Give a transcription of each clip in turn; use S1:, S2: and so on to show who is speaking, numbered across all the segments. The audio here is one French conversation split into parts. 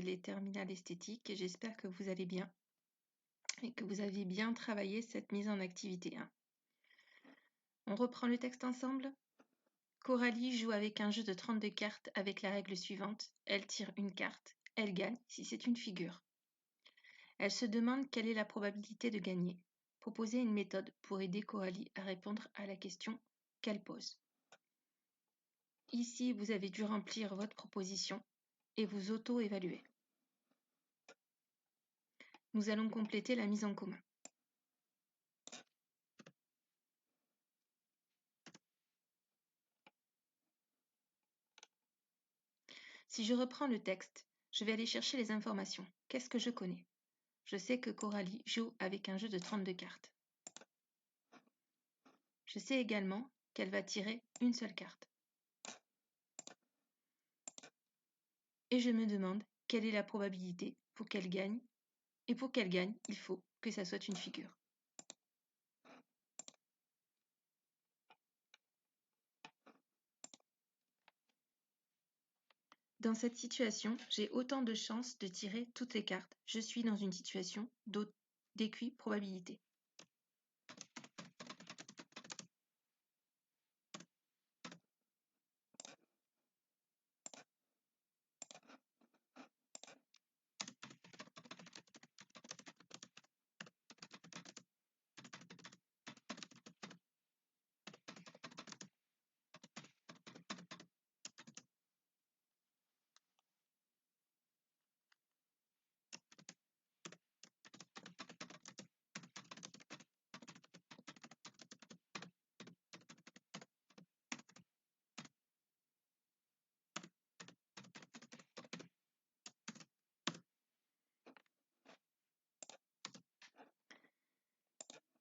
S1: les terminales esthétiques. J'espère que vous allez bien et que vous avez bien travaillé cette mise en activité 1. On reprend le texte ensemble. Coralie joue avec un jeu de 32 cartes avec la règle suivante. Elle tire une carte, elle gagne si c'est une figure. Elle se demande quelle est la probabilité de gagner. Proposez une méthode pour aider Coralie à répondre à la question qu'elle pose. Ici, vous avez dû remplir votre proposition et vous auto-évaluer. Nous allons compléter la mise en commun. Si je reprends le texte, je vais aller chercher les informations. Qu'est-ce que je connais? Je sais que Coralie joue avec un jeu de 32 cartes. Je sais également qu'elle va tirer une seule carte. Et je me demande quelle est la probabilité pour qu'elle gagne. Et pour qu'elle gagne, il faut que ça soit une figure. Dans cette situation, j'ai autant de chances de tirer toutes les cartes. Je suis dans une situation d'équiprobabilité.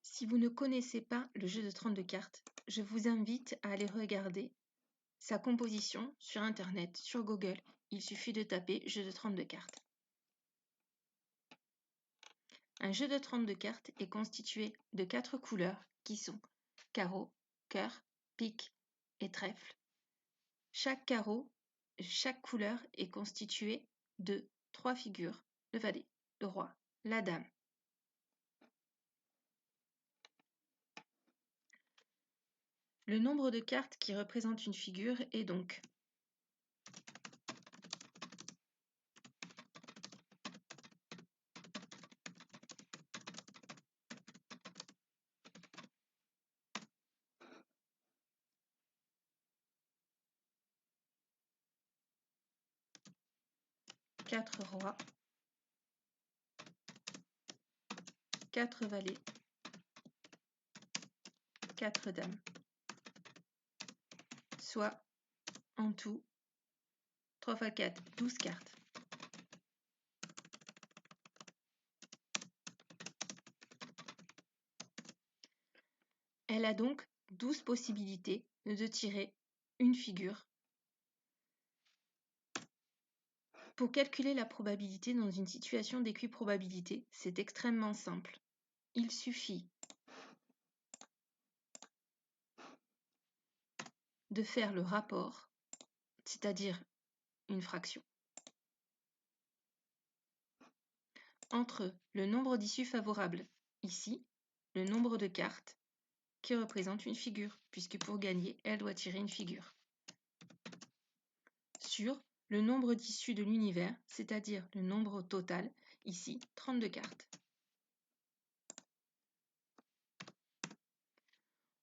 S1: Si vous ne connaissez pas le jeu de 32 cartes, je vous invite à aller regarder sa composition sur Internet, sur Google. Il suffit de taper jeu de 32 cartes. Un jeu de 32 cartes est constitué de 4 couleurs qui sont carreau, cœur, pique et trèfle. Chaque couleur est constituée de 3 figures, le valet, le roi, la dame. Le nombre de cartes qui représente une figure est donc 4 rois, 4 valets, 4 dames, soit en tout 3 x 4, 12 cartes. Elle a donc 12 possibilités de tirer une figure. Pour calculer la probabilité dans une situation d'équiprobabilité, c'est extrêmement simple. Il suffit de faire le rapport, c'est-à-dire une fraction, entre le nombre d'issues favorables, ici, le nombre de cartes, qui représente une figure, puisque pour gagner, elle doit tirer une figure, sur le nombre d'issues de l'univers, c'est-à-dire le nombre total, ici, 32 cartes.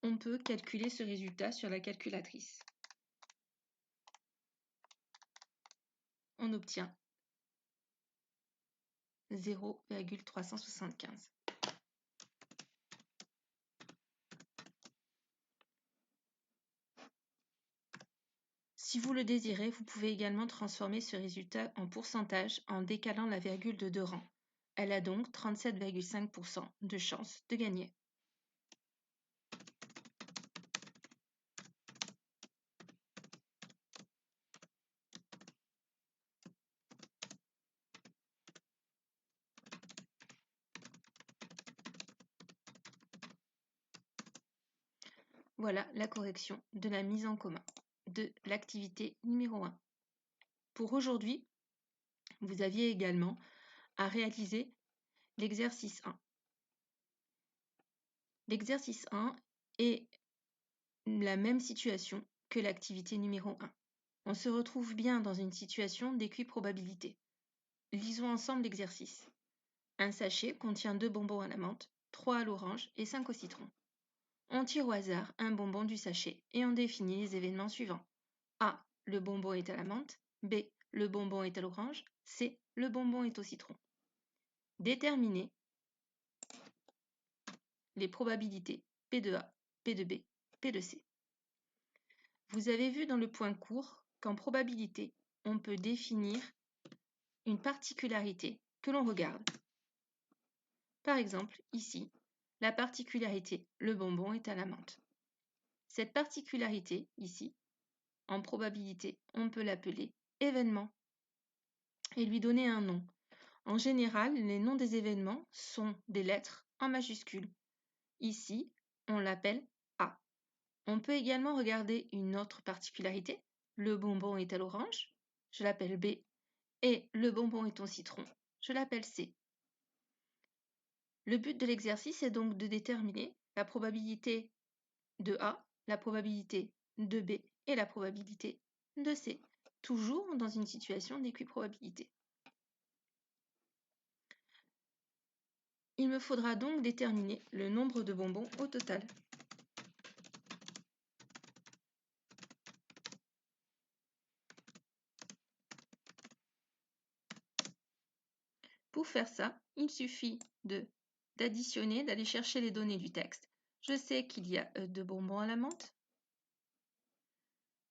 S1: On peut calculer ce résultat sur la calculatrice. On obtient 0,375. Si vous le désirez, vous pouvez également transformer ce résultat en pourcentage en décalant la virgule de 2 rangs. Elle a donc 37,5% de chance de gagner. Voilà la correction de la mise en commun de l'activité numéro 1. Pour aujourd'hui, Vous aviez également à réaliser l'exercice 1. L'exercice 1 est la même situation que l'activité numéro 1. On se retrouve bien dans une situation d'équiprobabilité. Lisons ensemble l'exercice. Un sachet contient 2 bonbons à la menthe, 3 à l'orange et 5 au citron. On tire au hasard un bonbon du sachet et on définit les événements suivants. A. Le bonbon est à la menthe. B. Le bonbon est à l'orange. C. Le bonbon est au citron. Déterminer les probabilités P de A, P de B, P de C. Vous avez vu dans le point court qu'en probabilité, on peut définir une particularité que l'on regarde. Par exemple, ici, la particularité « le bonbon est à la menthe ». Cette particularité, ici, en probabilité, on peut l'appeler événement et lui donner un nom. En général, les noms des événements sont des lettres en majuscules. Ici, on l'appelle A. On peut également regarder une autre particularité. Le bonbon est à l'orange, je l'appelle B. Et le bonbon est au citron, je l'appelle C. Le but de l'exercice est donc de déterminer la probabilité de A, la probabilité de B et la probabilité de C, toujours dans une situation d'équiprobabilité. Il me faudra donc déterminer le nombre de bonbons au total. Pour faire ça, il suffit d'additionner, d'aller chercher les données du texte. Je sais qu'il y a 2 bonbons à la menthe,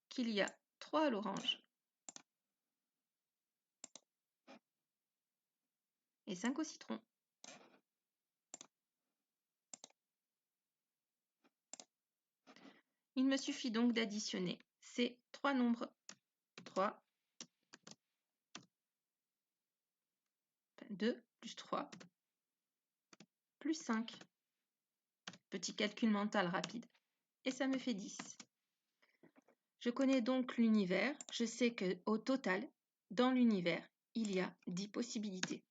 S1: qu'il y a 3 à l'orange et 5 au citron. Il me suffit donc d'additionner ces 3 nombres. 3, 2 plus 3 plus 5. Petit calcul mental rapide. Et ça me fait 10. Je connais donc l'univers. Je sais qu'au total, dans l'univers, il y a 10 possibilités.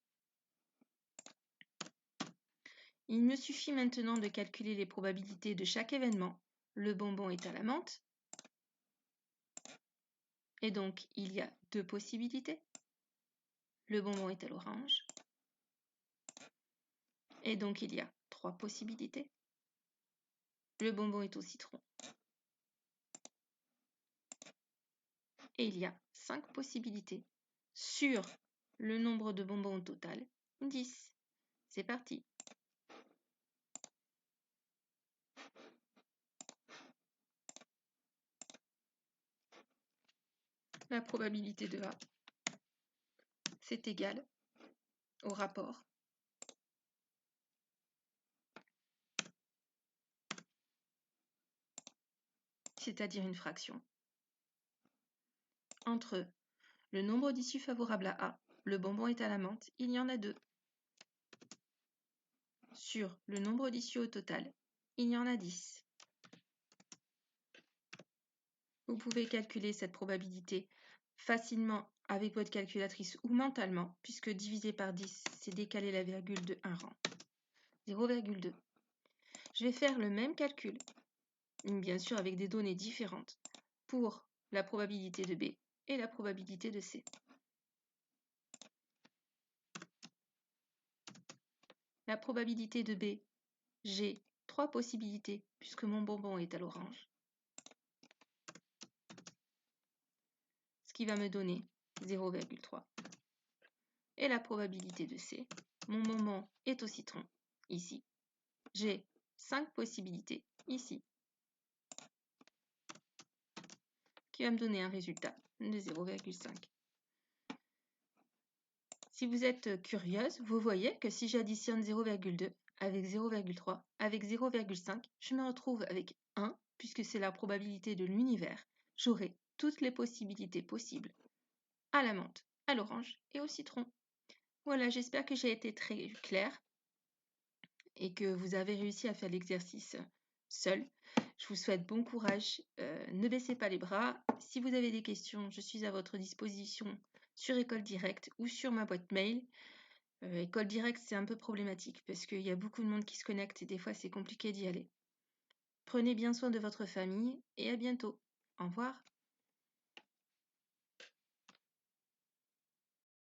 S1: Il me suffit maintenant de calculer les probabilités de chaque événement. Le bonbon est à la menthe. Et donc, il y a 2 possibilités. Le bonbon est à l'orange. Et donc, il y a 3 possibilités. Le bonbon est au citron. Et il y a 5 possibilités. Sur le nombre de bonbons au total, 10. C'est parti. La probabilité de A, c'est égal au rapport c'est-à-dire une fraction, entre le nombre d'issues favorables à A, le bonbon est à la menthe, il y en a 2, sur le nombre d'issues au total, il y en a 10. Vous pouvez calculer cette probabilité facilement avec votre calculatrice ou mentalement, puisque diviser par 10, c'est décaler la virgule de 1 rang. 0,2. Je vais faire le même calcul, bien sûr avec des données différentes, pour la probabilité de B et la probabilité de C. La probabilité de B, j'ai 3 possibilités puisque mon bonbon est à l'orange, ce qui va me donner 0,3. Et la probabilité de C, mon bonbon est au citron, ici. J'ai 5 possibilités, ici, qui va me donner un résultat de 0,5. Si vous êtes curieuse, vous voyez que si j'additionne 0,2 avec 0,3 avec 0,5, je me retrouve avec 1, puisque c'est la probabilité de l'univers. J'aurai toutes les possibilités possibles à la menthe, à l'orange et au citron. Voilà, j'espère que j'ai été très claire et que vous avez réussi à faire l'exercice seul. Je vous souhaite bon courage, ne baissez pas les bras. Si vous avez des questions, je suis à votre disposition sur École Directe ou sur ma boîte mail. École Directe, c'est un peu problématique parce qu'il y a beaucoup de monde qui se connecte et des fois c'est compliqué d'y aller. Prenez bien soin de votre famille et à bientôt. Au revoir.